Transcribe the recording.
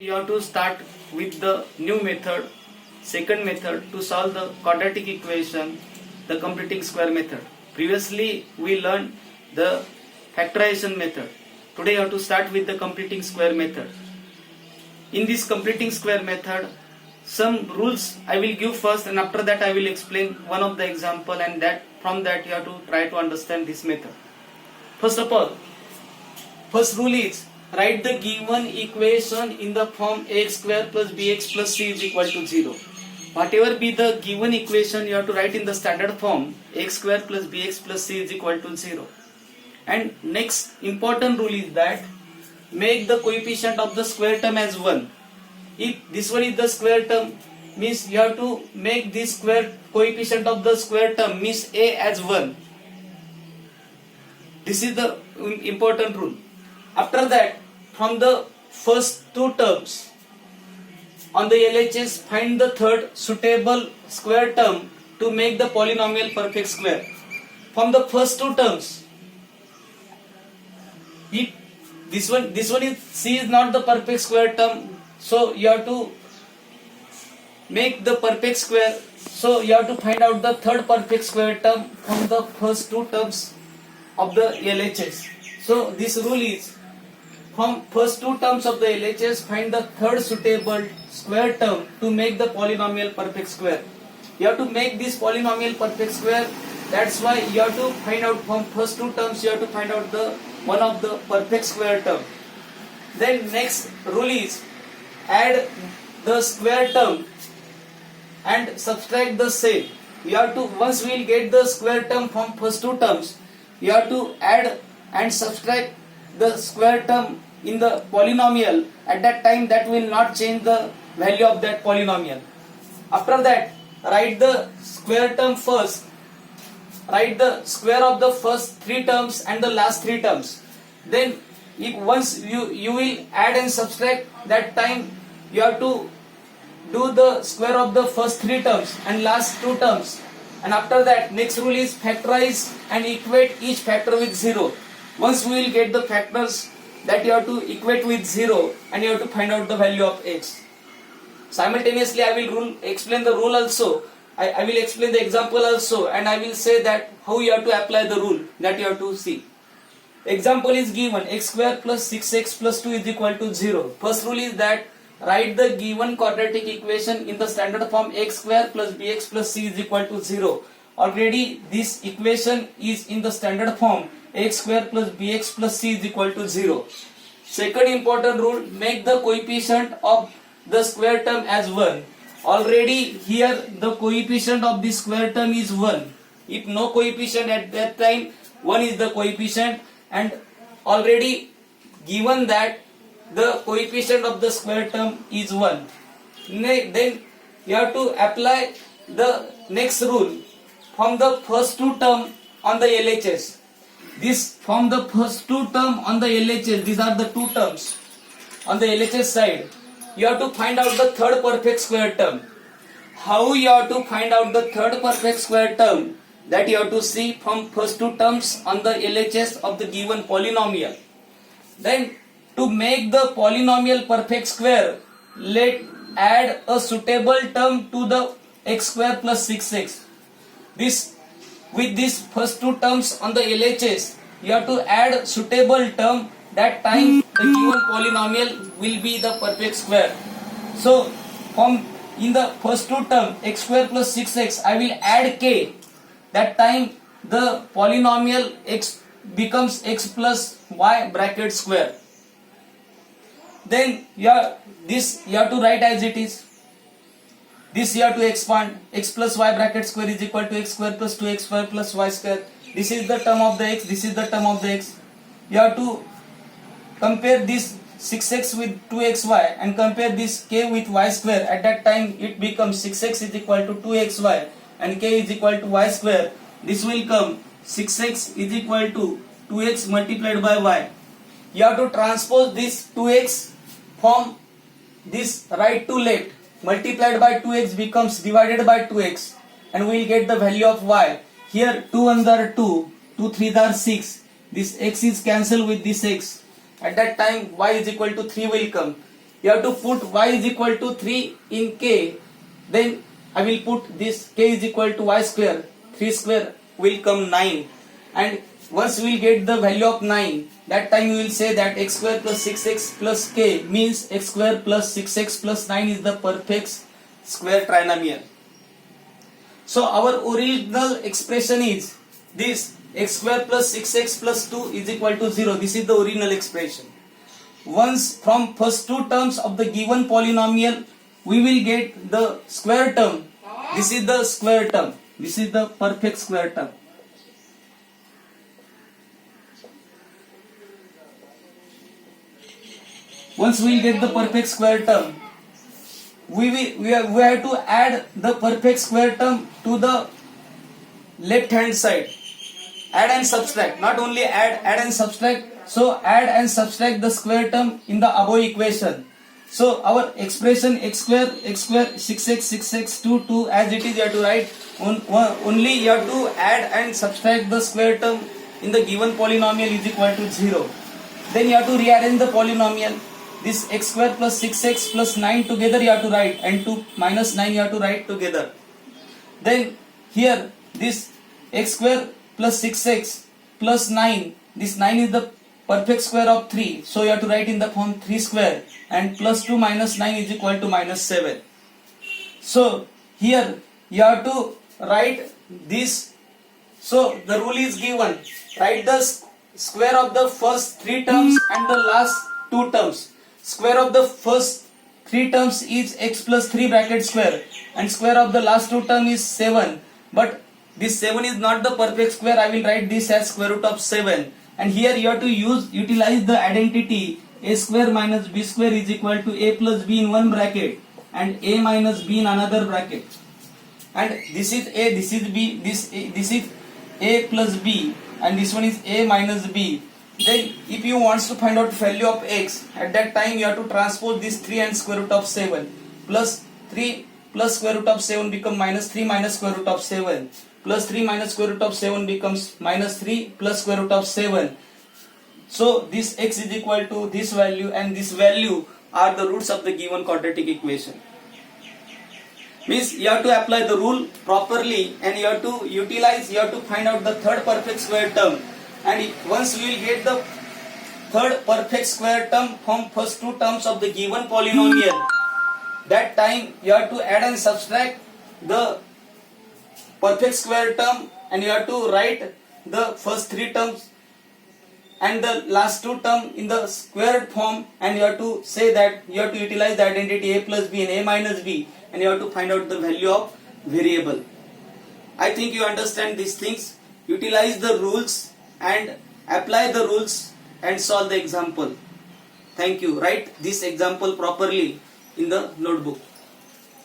You have to start with the new method, second method to solve the quadratic equation, the completing square method. Previously we learned the factorization method. Today you have to start with the completing square method. In this completing square method, some rules I will give first, and after that I will explain one of the example, and that from that you have to try to understand this method. First of all, first rule is write the given equation in the form x square plus bx plus c is equal to 0. Whatever be the given equation, you have to write in the standard form x square plus bx plus c is equal to 0. And next important rule is that make the coefficient of the square term as 1. If this one is the square term, means you have to make this square coefficient of the square term means a as 1. This is the important rule. After that, from the first two terms on the LHS, find the third suitable square term to make the polynomial perfect square. From the first two terms, if this one is C is not the perfect square term, so you have to make the perfect square. So you have to find out the third perfect square term from the first two terms of the LHS. So this rule is, from first two terms of the LHS, find the third suitable square term to make the polynomial perfect square. You have to make this polynomial perfect square. That's why you have to find out from first two terms, you have to find out the one of the perfect square term. Then next rule is add the square term and subtract the same. You have to, once we will get the square term from first two terms, you have to add and subtract the square term in the polynomial. At that time, that will not change the value of that polynomial. After that, write the square term first. Write the square of the first three terms and the last three terms. Then if once you will add and subtract, that time you have to do the square of the first three terms and last two terms. And after that, next rule is factorize and equate each factor with 0. Once we will get the factors, that you have to equate with 0, and you have to find out the value of x. Simultaneously, I will explain the rule also. I will explain the example also, and I will say that how you have to apply the rule that you have to see. Example is given, x square plus 6x plus 2 is equal to 0. First rule is that write the given quadratic equation in the standard form x square plus bx plus c is equal to 0. Already this equation is in the standard form x square plus bx plus c is equal to 0. Second important rule, make the coefficient of the square term as 1. Already here the coefficient of the square term is 1. If no coefficient at that time, 1 is the coefficient, and already given that the coefficient of the square term is 1. Then you have to apply the next rule from the first two term on the LHS. This from the first two term on the LHS, these are the two terms on the LHS side. You have to find out the third perfect square term. How you have to find out the third perfect square term? That you have to see from first two terms on the LHS of the given polynomial. Then to make the polynomial perfect square, let add a suitable term to the x square plus 6x. With these first two terms on the LHS, you have to add suitable term. That time the given polynomial will be the perfect square. So from in the first two term x square plus 6x, I will add k. That time the polynomial x becomes x plus y bracket square. Then you have to write as it is. This you have to expand. X plus y bracket square is equal to x square plus 2x square plus y square. This is the term of the x, this is the term of the x. You have to compare this 6x with 2xy and compare this k with y square. At that time it becomes 6x is equal to 2xy and k is equal to y square. This will come 6x is equal to 2x multiplied by y. You have to transpose this 2x from this right to left. Multiplied by 2x becomes divided by 2x, and we will get the value of y. Here 2 1s are 2, 2 3s are 6. This x is cancelled with this x. At that time y is equal to 3 will come. you have to put y is equal to 3 in k. Then I will put this k is equal to y square. 3 square will come 9. And once we will get the value of 9, that time we will say that x square plus 6x plus k means x square plus 6x plus 9 is the perfect square trinomial. So our original expression is this: x square plus 6x plus 2 is equal to 0. This is the original expression. Once from first two terms of the given polynomial we will get the square term. This is the square term. This is the perfect square term. Once we will get the perfect square term, we have to add the perfect square term to the left hand side. Add and subtract. Not only add and subtract. So add and subtract the square term in the above equation. So our expression x square 6x 2 as it is, you have to write only you have to add and subtract the square term in the given polynomial is equal to 0. Then you have to rearrange the polynomial. This x square plus 6x plus 9 together you have to write, and 2 minus 9 you have to write together. Then here this x square plus 6x plus 9, this 9 is the perfect square of 3, so you have to write in the form 3 square, and plus 2 minus 9 is equal to minus 7. So here you have to write this. So the rule is given: write the square of the first 3 terms and the last 2 terms. Square of the first 3 terms is x plus 3 bracket square, and square of the last 2 term is 7. But this 7 is not the perfect square. I will write this as square root of 7. And here you have to utilize the identity a square minus b square is equal to a plus b in one bracket and a minus b in another bracket. And this is a, this is b, this is a plus b, and this one is a minus b. Then if you want to find out value of x, at that time you have to transpose this 3 and square root of 7. Plus 3 plus square root of 7 become minus 3 minus square root of 7. Plus 3 minus square root of 7 becomes minus 3 plus square root of 7. So this x is equal to this value, and this value are the roots of the given quadratic equation. Means you have to apply the rule properly, and you have to utilize, you have to find out the third perfect square term. And once we will get the third perfect square term from first 2 terms of the given polynomial, that time you have to add and subtract the perfect square term, and you have to write the first 3 terms and the last 2 term in the squared form, and you have to say that you have to utilize the identity a plus b and a minus b, and you have to find out the value of variable. I think you understand these things. Utilize the rules and apply the rules and solve the example. Thank you. Write this example properly in the notebook.